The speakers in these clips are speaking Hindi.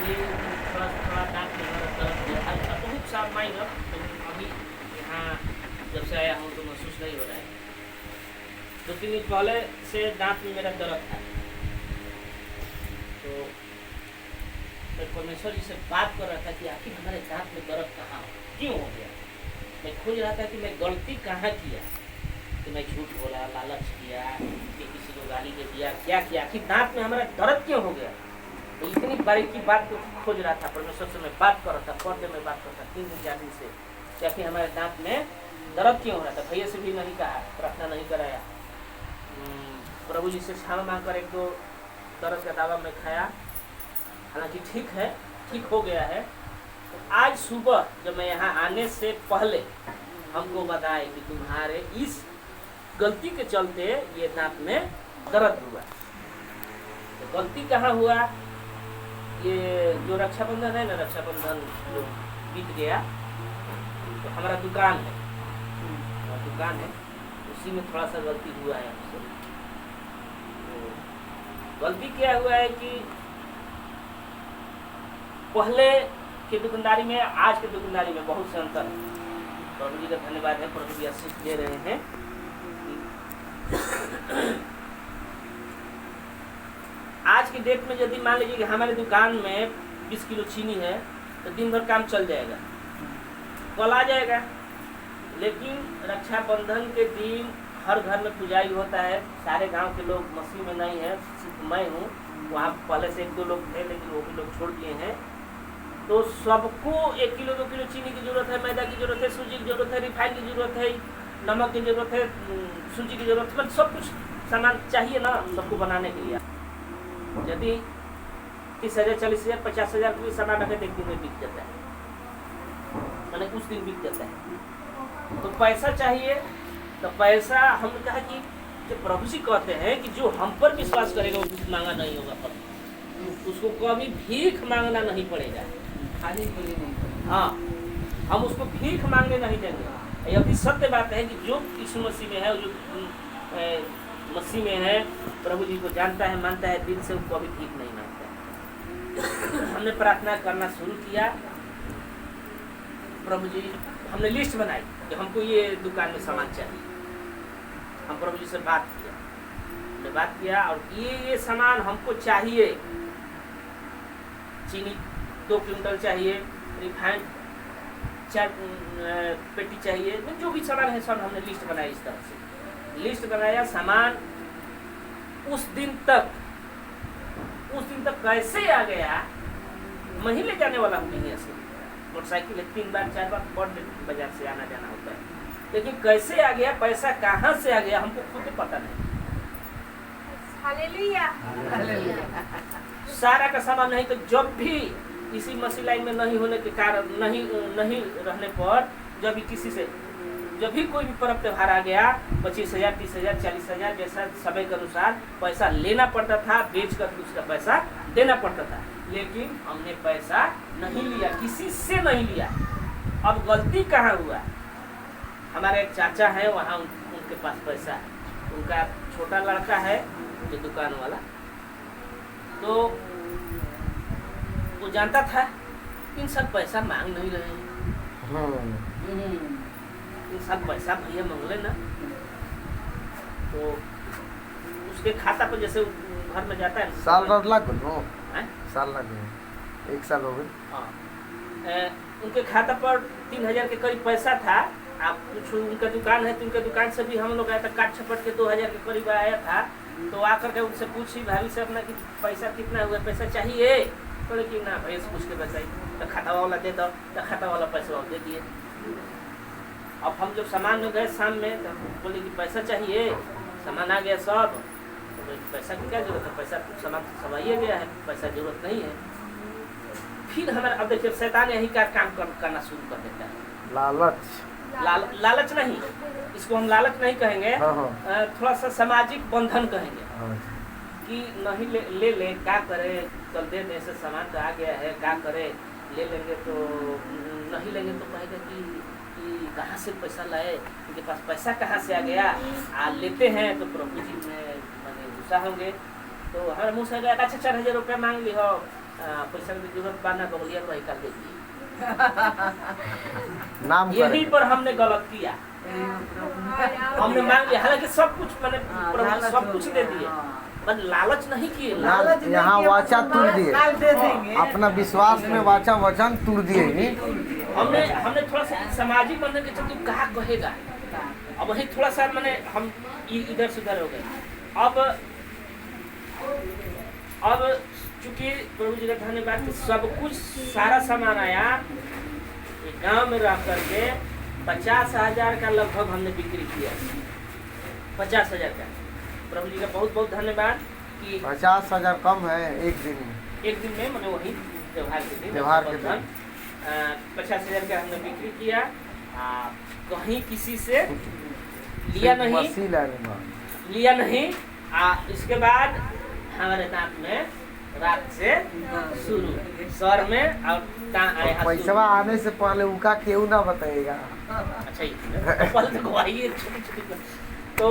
अभी थोड़ा थोड़ा दांत में मेरा दर्द है, हल्का बहुत सा माइनर, तो अभी यहाँ जब से आया हूँ तो महसूस नहीं हो रहा है। 2-3 दिन पहले से दांत में मेरा दर्द था, तो मैं परमेश्वर जी से बात कर रहा था कि आखिर हमारे दांत में दर्द कहाँ हो, क्यों हो गया। मैं खोज रहा था कि मैं गलती कहाँ किया, कि मैं झूठ बोला, लालच किया, कि किसी को गाली दे दिया, क्या किया, आखिर दांत में हमारा दर्द क्यों हो गया। तो इतनी बारीकी बात को खोज रहा था, परमेश्वर से मैं बात कर रहा था, पर्दे में बात कर रहा था 3 दिन 4 दिन से, कि आखिर हमारे दांत में दर्द क्यों हो रहा था। भैया से भी नहीं कहा, प्रार्थना नहीं कराया, प्रभु जी से क्षमा मांग कर 1-2 दर्द का दवा मैं खाया, हालांकि ठीक है, ठीक हो गया है। तो आज सुबह जब मैं यहाँ आने से पहले हमको बताए कि तुम्हारे इस गलती के चलते ये दांत में दर्द हुआ। तो गलती कहाँ हुआ, ये जो रक्षाबंधन है ना, रक्षाबंधन जो बीत गया, तो हमारा दुकान है, उसी में थोड़ा सा गलती हुआ है हमसे। तो गलती क्या हुआ है कि पहले की दुकानदारी में आज की दुकानदारी में बहुत से अंतर है। प्रभु जी का धन्यवाद है, प्रभु जी आशीष दे रहे हैं। आज की डेट में यदि मान लीजिए कि हमारे दुकान में 20 किलो चीनी है तो दिन भर काम चल जाएगा, कल आ जाएगा। लेकिन रक्षाबंधन के दिन हर घर में पुजाई होता है, सारे गांव के लोग मसीह में नहीं है, सिर्फ मैं हूँ। वहाँ पहले से 1-2 लोग थे, लेकिन वो भी लोग छोड़ दिए हैं। तो सबको 1 किलो 2 किलो चीनी की जरूरत है, मैदा की जरूरत है, सूजी की जरूरत है, रिफाइन की जरूरत है, नमक की जरूरत है, सूजी की जरूरत है, मतलब सब कुछ सामान चाहिए ना सबको बनाने के लिए। यदि 30,000 40,000 50,000 का सामान रखे तो एक दिन में बिक जाता है, मैंने उस दिन बिक जाता है। तो पैसा चाहिए, तो पैसा हमने कहा कि जो प्रभु जी कहते हैं कि जो हम पर विश्वास करेगा वो कुछ मांगा नहीं होगा, कभी उसको कभी भीख मांगना नहीं पड़ेगा, खाली नहीं। हाँ, हम उसको भीख मांगने नहीं देंगे। यह भी सत्य बात है कि जो यीशु मसीह में है, जो मसीह में है, प्रभु जी को जानता है, मानता है दिल से, उसको कभी भीख नहीं मांगता है। हमने प्रार्थना करना शुरू किया, प्रभु जी, हमने लिस्ट बनाई कि हमको ये दुकान में सामान चाहिए। हम प्रभु जी से बात किया और ये सामान हमको चाहिए। चीनी 2 क्विंटल चाहिए, रिफाइंड 4 पेटी चाहिए, जो भी सामान है सब हमने लिस्ट बनाई। इस तरह से लिस्ट बनाया, सामान उस दिन तक कैसे आ गया, मैं ही ले जाने वाला हूँ कहीं से, मोटरसाइकिल 3 बार 4 बार पर बाजार से आना जाना होता है, लेकिन कैसे आ गया, पैसा कहाँ से आ गया हमको खुद पता नहीं। हालेलुया। सारा का सामान नहीं, तो जब भी इसी मसीह लाइन में नहीं होने के कारण, नहीं रहने पर, जब भी कोई भी पर्व त्योहार आ गया, 25,000 30,000 40,000 जैसा समय के अनुसार पैसा लेना पड़ता था, बेच कर उसका पैसा देना पड़ता था। लेकिन हमने पैसा नहीं लिया, किसी से नहीं लिया। अब गलती कहाँ हुआ, हमारे एक चाचा है वहाँ, उनके पास पैसा है, उनका छोटा लड़का है जो दुकान वाला, तो वो जानता था इन सब पैसा मांग नहीं रहे हैं, इन सब पैसा भैया मंगले ना। तो उसके खाता पर जैसे घर में जाता है, साल लग साल लग 1 साल हो गए। हाँ, उनके खाता पर 3,000 के करीब पैसा था। आप कुछ उनका दुकान है तो उनका दुकान से भी हम लोग आया था, काट छपट के 2,000 के करीब आया था। तो आकर के उनसे पूछी भाभी से अपना कि पैसा कितना हुआ, पैसा चाहिए, बोले कि ना भैया से पूछ के बताइए, तो खाता वाला दे दो, तो खाता वाला पैसा दे दिए। अब हम जब सामान में गए शाम में, तो बोले कि पैसा चाहिए, सामान आ गया सब, तो पैसा की क्या जरूरत है, पैसा सामान सब आइए गया है, पैसा जरूरत नहीं है। फिर हमारे, अब देखिए शैतान यही का काम करना शुरू कर देता है। लालच नहीं, इसको हम लालच नहीं कहेंगे, थोड़ा सा सामाजिक बंधन कहेंगे कि नहीं ले क्या करे, कल दे दे, सामान तो आ गया है, क्या करे, ले लेंगे तो नहीं लेंगे तो कहेगा कि कहाँ से पैसा लाए, उनके पास पैसा कहाँ से आ गया, लेते हैं तो प्रभु जी में गुस्सा होंगे। तो हमारे मुँह से गया, अच्छा 4,000 रुपया मांग ली हो, पैसा की जरूरत बा ना बगलिया वही कर देगी। नाम यही करे पर हमने गलत किया, हमने मांग लिया, हालांकि सब कुछ मैंने प्रभु सब कुछ दे दिए, पर लालच नहीं किए। ना, यहाँ वाचा तोड़ दिए, अपना विश्वास में वाचा वचन तोड़ दिए ही। हमने थोड़ा सा सामाजिक बनने के चलते कहा कहेगा, अब वही थोड़ा सा मैंने हम इधर से उधर हो गए। अब चूंकि प्रभु जी का धन्यवाद कि सब कुछ सारा सामान आया, गांव में रह करके 50,000 का लगभग हमने बिक्री किया, 50,000 का। प्रभु जी का बहुत बहुत धन्यवाद कि 50,000 कम है एक दिन में, मैंने वही त्योहार के दिन 50,000 का हमने बिक्री किया। कहीं किसी से लिया नहीं। इसके बाद हमारे दांत में रात से शुरू सर में और पैसा आने से पहले उनका क्यों ना बताएगा। अच्छा पहले तो गवाही तो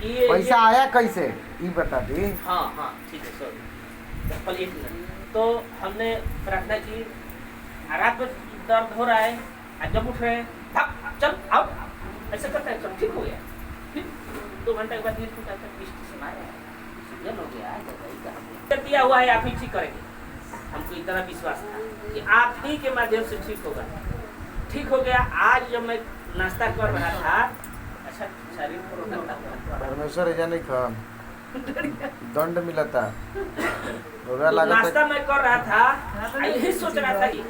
ये पैसा आया कैसे ये बता दी। हाँ ठीक है सॉरी पहले एक मिनट। तो हमने प्रार्थना की, रात में दर्द हो रहा है, जब उठ रहे हैं चल आओ ऐसे करते हैं, सब ठीक हो गया। फिर 2 घंटे के बाद ये टूटा था, स्टेशन आया हो गया दिया हुआ है, आप ही ठीक करेंगे। हमको इतना विश्वास था कि आप ही के माध्यम से ठीक होगा। ठीक हो गया। आज जब मैं नाश्ता कर रहा था, अच्छा शरीर परमेश्वर ऐसा नहीं खान दंड मिला था। तो नाश्ता मैं कर रहा था, यही सोच रहा था कि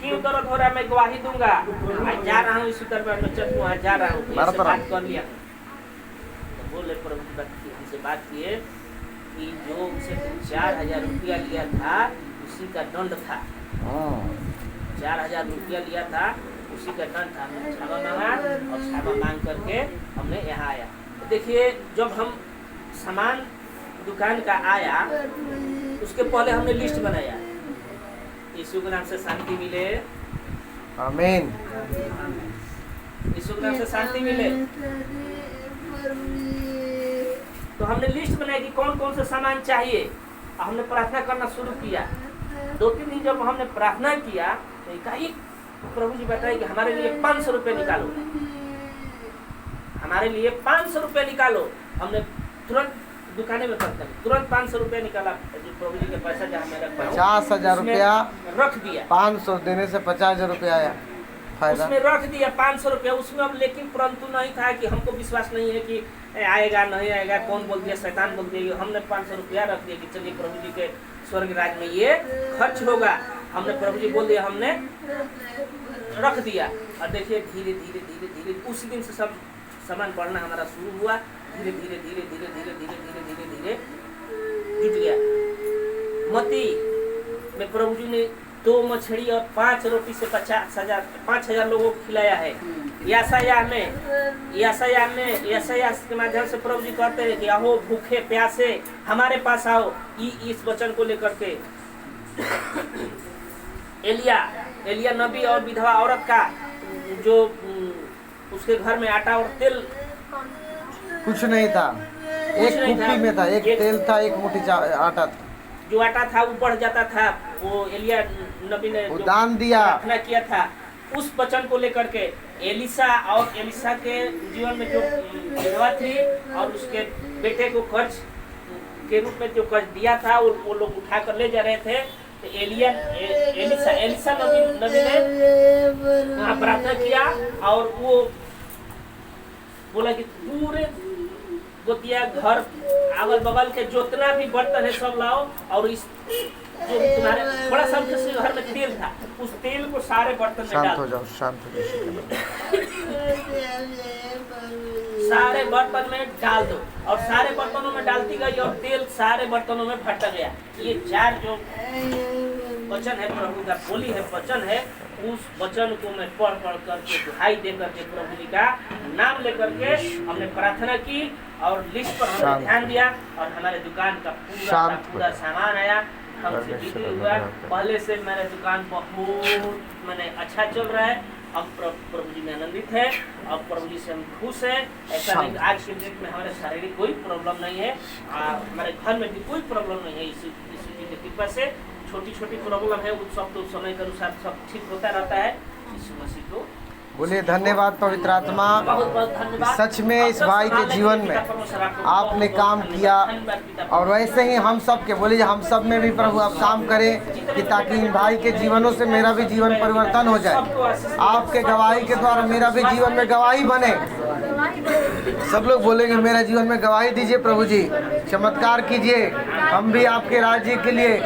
क्यों दर्द हो रहा है, मैं गवाही दूंगा। आज जा रहा हूँ इस उत्तर में चल जा रहा हूँ, बात कर लिया। तो बोले प्रभु हमसे बात किए कि जो उसे 4,000 रुपया लिया था उसी का दंड था। 4,000 रुपया लिया था उसी का दंड था। हमने क्षमा मांगा और क्षमा मांग करके हमने यहाँ आया। तो देखिए जब हम सामान दुकान का आया उसके पहले हमने लिस्ट बनाया, यीशु के नाम से शांति मिले, आमीन, यीशु के नाम से शांति मिले। तो हमने लिस्ट बनाई कि कौन कौन से सामान चाहिए, हमने प्रार्थना करना शुरू किया। 2-3 दिन जब हमने प्रार्थना किया तो एकाएक प्रभु जी बताए कि हमारे लिए 500 रुपये निकालो, हमारे लिए 500 रुपये निकालो। हमने तुरंत दुकाने में तुरंत 500 रुपये निकाला। जो प्रभु जी के पैसा जहाँ मैं रख 50,000 रुपया रख दिया, 500 देने से 50,000 रुपया आया फायदा, उसमें रख दिया 500 रुपया उसमें। अब लेकिन परंतु नहीं था कि हमको विश्वास नहीं है कि आएगा नहीं आएगा, कौन बोल दिया, शैतान बोल दिया। हमने 500 रुपया रख दिया कि चलिए प्रभु जी के स्वर्ग राज में ये खर्च होगा। हमने प्रभु जी बोल दिया, हमने रख दिया। और देखिए धीरे धीरे धीरे धीरे उसी दिन से सब सामान बढ़ना हमारा शुरू हुआ। धीरे धीरे धीरे धीरे धीरे धीरे धीरे धीरे धीरे जुट गया। मती में प्रभु जी ने 2 मछली और 5 रोटी से 5,000 लोगों को खिलाया है। यशायाह के माध्यम से प्रभु जी कहते हैं कि आओ भूखे प्यासे हमारे पास आओ। इस वचन को लेकर के एलिया नबी और विधवा औरत का जो उसके घर में आटा और तेल कुछ नहीं था, एक कुप्पी में था, एक तेल था, एक मुट्ठी आटा था। जो आटा था वो बढ़ जाता था, वो एलिया नबी ने दान दिया, प्रार्थना किया था। उस वचन को लेकर के एलिसा के जीवन में जो विधवा थी और उसके बेटे को कर्ज के रूप में जो कर्ज दिया था वो लोग उठा कर ले जा रहे थे। तो एलिसा नबी ने वहाँ प्रार्थना किया और वो बोला कि पूरे गोतिया घर अगल बगल के जितना भी बर्तन है सब लाओ, और इस जो तुम्हारे बड़ा सा घर में तेल था उस तेल को सारे बर्तन में डाल दो। सारे बर्तन में डाल दो। और सारे बर्तनों में डालती गई और तेल सारे बर्तनों में फट गया। ये 4 जो वचन है प्रभु का बोली है वचन है, उस वचन को मैं पढ़ करके दुहाई दे करके प्रभु जी का नाम लेकर के हमने प्रार्थना की और लिस्ट पर हमने ध्यान दिया और हमारे दुकान का पूरा सामान आया, हमसे बिक्री हुआ। पहले से मेरा दुकान बहुत मैंने अच्छा चल रहा है। अब प्रभु जी में आनंदित है, अब प्रभु जी से हम खुश हैं। ऐसा नहीं आज के डेट में हमारे शारीरिक कोई प्रॉब्लम नहीं है, हमारे घर में भी कोई प्रॉब्लम नहीं है। इसी कृपा से छोटी छोटी प्रॉब्लम है वो सब तो समय के अनुसार सब ठीक होता रहता है। यीशु मसीह को बोलिए धन्यवाद पवित्र आत्मा। बहुत बहुत धन्यवाद। सच में इस भाई के जीवन में आपने काम किया और वैसे ही हम सब के बोलिए हम सब में भी प्रभु आप काम करें कि ताकि इन भाई के जीवनों से मेरा भी जीवन परिवर्तन हो जाए। आपके गवाही के द्वारा मेरा भी जीवन में गवाही बने। सब लोग बोलेंगे मेरा जीवन में गवाही दीजिए प्रभु जी, चमत्कार कीजिए। हम भी आपके राज्य के लिए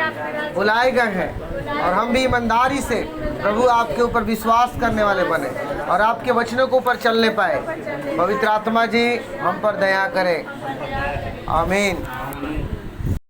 बुलाए गए हैं और हम भी ईमानदारी से प्रभु आपके ऊपर विश्वास करने वाले बने और आपके वचनों के ऊपर चलने पाए। पवित्र आत्मा जी हम पर दया करें। आमीन।